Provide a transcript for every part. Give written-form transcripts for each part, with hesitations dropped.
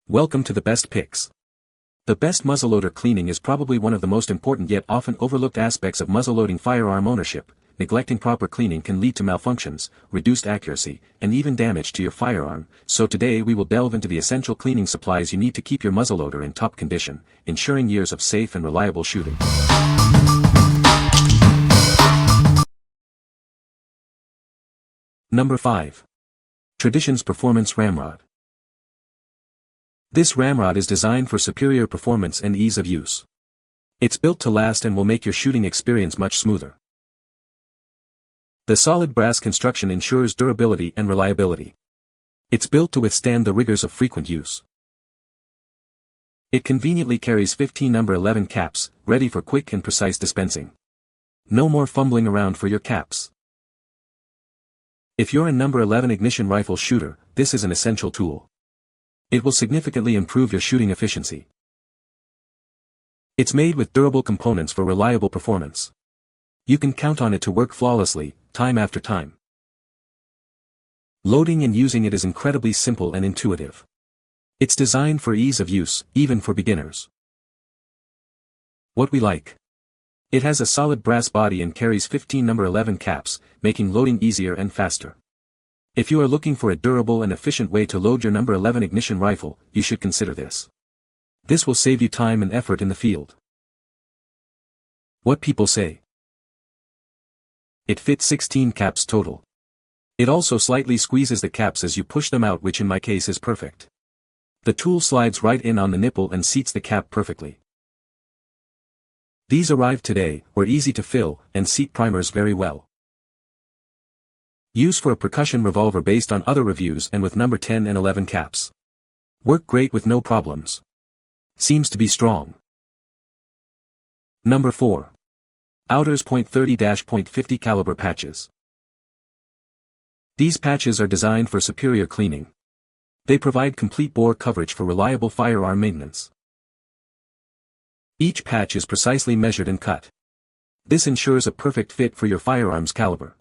Welcome to the best picks. The best muzzleloader cleaning is probably one of the most important yet often overlooked aspects of muzzleloading firearm ownership. Neglecting proper cleaning can lead to malfunctions, reduced accuracy, and even damage to your firearm, so today we will delve into the essential cleaning supplies you need to keep your muzzleloader in top condition, ensuring years of safe and reliable shooting. Number 5. Traditions Performance Ramrod. This ramrod is designed for superior performance and ease of use. It's built to last and will make your shooting experience much smoother. The solid brass construction ensures durability and reliability. It's built to withstand the rigors of frequent use. It conveniently carries 15 number 11 caps, ready for quick and precise dispensing. No more fumbling around for your caps. If you're a number 11 ignition rifle shooter, this is an essential tool. It will significantly improve your shooting efficiency. It's made with durable components for reliable performance. You can count on it to work flawlessly, time after time. Loading and using it is incredibly simple and intuitive. It's designed for ease of use, even for beginners. What we like. It has a solid brass body and carries 15 number 11 caps, making loading easier and faster. If you are looking for a durable and efficient way to load your number 11 ignition rifle, you should consider this. This will save you time and effort in the field. What people say. It fits 16 caps total. It also slightly squeezes the caps as you push them out, which in my case is perfect. The tool slides right in on the nipple and seats the cap perfectly. These arrived today, were easy to fill, and seat primers very well. Use for a percussion revolver based on other reviews and with number 10 and 11 caps. Work great with no problems. Seems to be strong. Number 4. Outers .30-.50 caliber patches. These patches are designed for superior cleaning. They provide complete bore coverage for reliable firearm maintenance. Each patch is precisely measured and cut. This ensures a perfect fit for your firearm's caliber.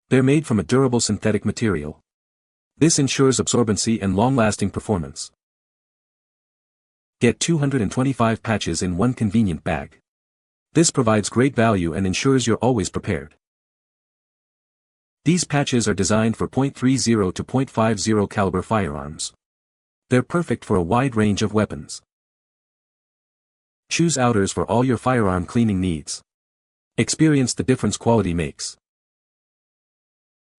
They're made from a durable synthetic material. This ensures absorbency and long-lasting performance. Get 225 patches in one convenient bag. This provides great value and ensures you're always prepared. These patches are designed for .30 to .50 caliber firearms. They're perfect for a wide range of weapons. Choose outers for all your firearm cleaning needs. Experience the difference quality makes.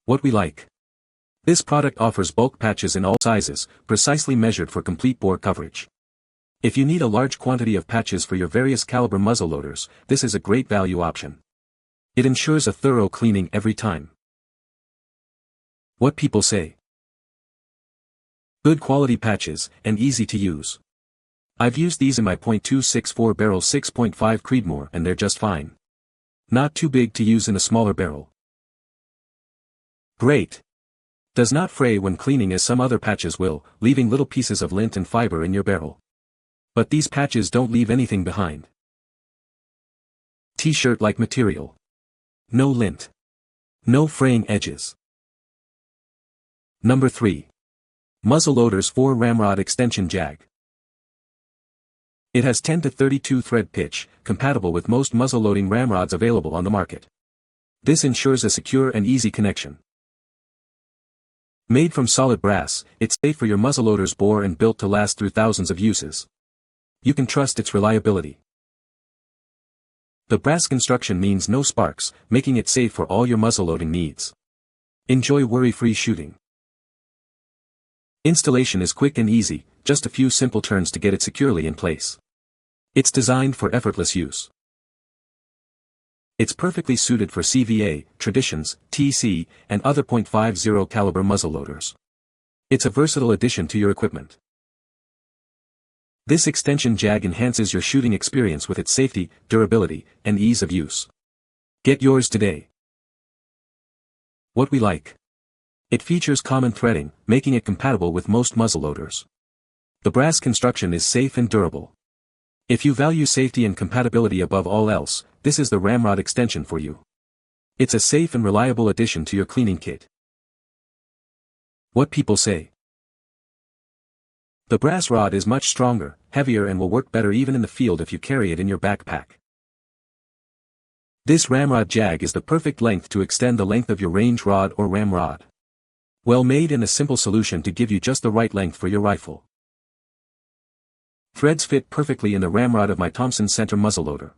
What we like. This product offers bulk patches in all sizes, precisely measured for complete bore coverage. If you need a large quantity of patches for your various caliber muzzleloaders, this is a great value option. It ensures a thorough cleaning every time. What people say. Good quality patches, and easy to use. I've used these in my .264 barrel 6.5 Creedmoor and they're just fine. Not too big to use in a smaller barrel. Great. Does not fray when cleaning as some other patches will, leaving little pieces of lint and fiber in your barrel. But these patches don't leave anything behind. T-shirt-like material. No lint. No fraying edges. Number 3. Muzzle-Loaders 4 Ramrod Extension Jag. It has 10 to 32 thread pitch, compatible with most muzzle-loading ramrods available on the market. This ensures a secure and easy connection. Made from solid brass, it's safe for your muzzleloader's bore and built to last through thousands of uses. You can trust its reliability. The brass construction means no sparks, making it safe for all your muzzleloading needs. Enjoy worry-free shooting. Installation is quick and easy, just a few simple turns to get it securely in place. It's designed for effortless use. It's perfectly suited for CVA, Traditions, TC, and other .50 caliber muzzleloaders. It's a versatile addition to your equipment. This extension jag enhances your shooting experience with its safety, durability, and ease of use. Get yours today. What we like. It features common threading, making it compatible with most muzzleloaders. The brass construction is safe and durable. If you value safety and compatibility above all else, this is the Ramrod extension for you. It's a safe and reliable addition to your cleaning kit. What people say. The brass rod is much stronger, heavier and will work better even in the field if you carry it in your backpack. This Ramrod jag is the perfect length to extend the length of your range rod or ramrod. Well made and a simple solution to give you just the right length for your rifle. Threads fit perfectly in the ramrod of my T17 muzzleloader.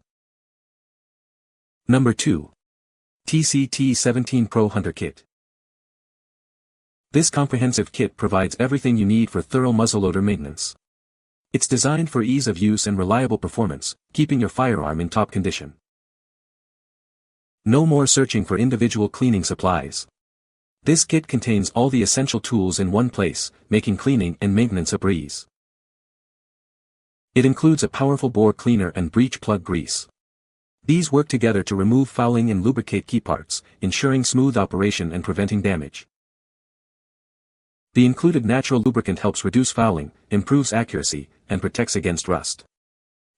Number 2. T17 Pro Hunter Kit. This comprehensive kit provides everything you need for thorough muzzleloader maintenance. It's designed for ease of use and reliable performance, keeping your firearm in top condition. No more searching for individual cleaning supplies. This kit contains all the essential tools in one place, making cleaning and maintenance a breeze. It includes a powerful bore cleaner and breech plug grease. These work together to remove fouling and lubricate key parts, ensuring smooth operation and preventing damage. The included natural lubricant helps reduce fouling, improves accuracy, and protects against rust.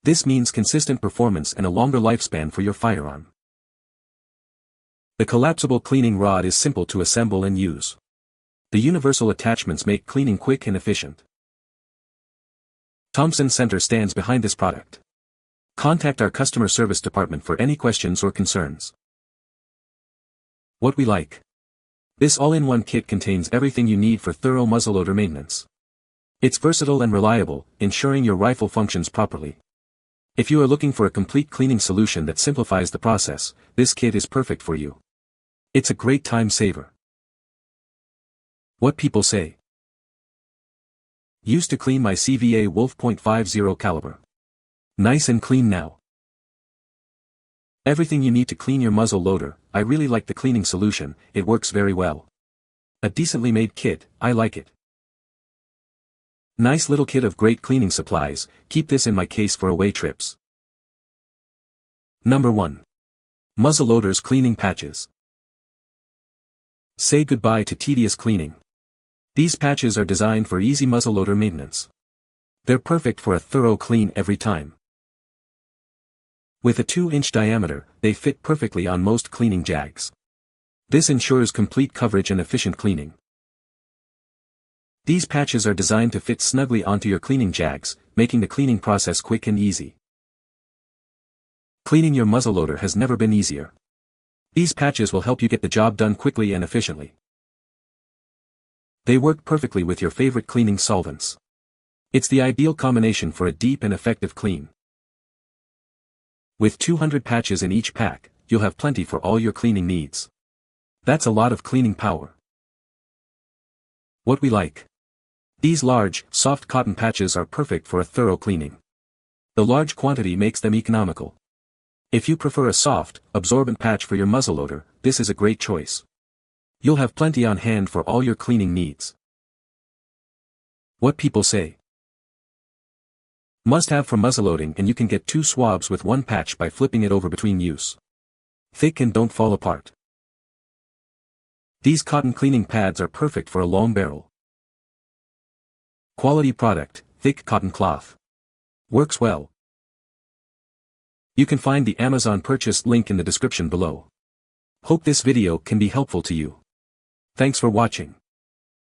This means consistent performance and a longer lifespan for your firearm. The collapsible cleaning rod is simple to assemble and use. The universal attachments make cleaning quick and efficient. Thompson Center stands behind this product. Contact our customer service department for any questions or concerns. What we like. This all-in-one kit contains everything you need for thorough muzzleloader maintenance. It's versatile and reliable, ensuring your rifle functions properly. If you are looking for a complete cleaning solution that simplifies the process, this kit is perfect for you. It's a great time saver. What people say. Used to clean my CVA Wolf .50 caliber. Nice and clean now. Everything you need to clean your muzzle loader. I really like the cleaning solution, it works very well. A decently made kit, I like it. Nice little kit of great cleaning supplies, keep this in my case for away trips. Number 1. Muzzle-Loaders Cleaning Patches. Say goodbye to tedious cleaning. These patches are designed for easy muzzleloader maintenance. They're perfect for a thorough clean every time. With a 2-inch diameter, they fit perfectly on most cleaning jags. This ensures complete coverage and efficient cleaning. These patches are designed to fit snugly onto your cleaning jags, making the cleaning process quick and easy. Cleaning your muzzleloader has never been easier. These patches will help you get the job done quickly and efficiently. They work perfectly with your favorite cleaning solvents. It's the ideal combination for a deep and effective clean. With 200 patches in each pack, you'll have plenty for all your cleaning needs. That's a lot of cleaning power. What we like. These large, soft cotton patches are perfect for a thorough cleaning. The large quantity makes them economical. If you prefer a soft, absorbent patch for your muzzleloader, this is a great choice. You'll have plenty on hand for all your cleaning needs. What people say. Must have for muzzleloading, and you can get 2 swabs with 1 patch by flipping it over between use. Thick and don't fall apart. These cotton cleaning pads are perfect for a long barrel. Quality product, thick cotton cloth. Works well. You can find the Amazon purchase link in the description below. Hope this video can be helpful to you. Thanks for watching.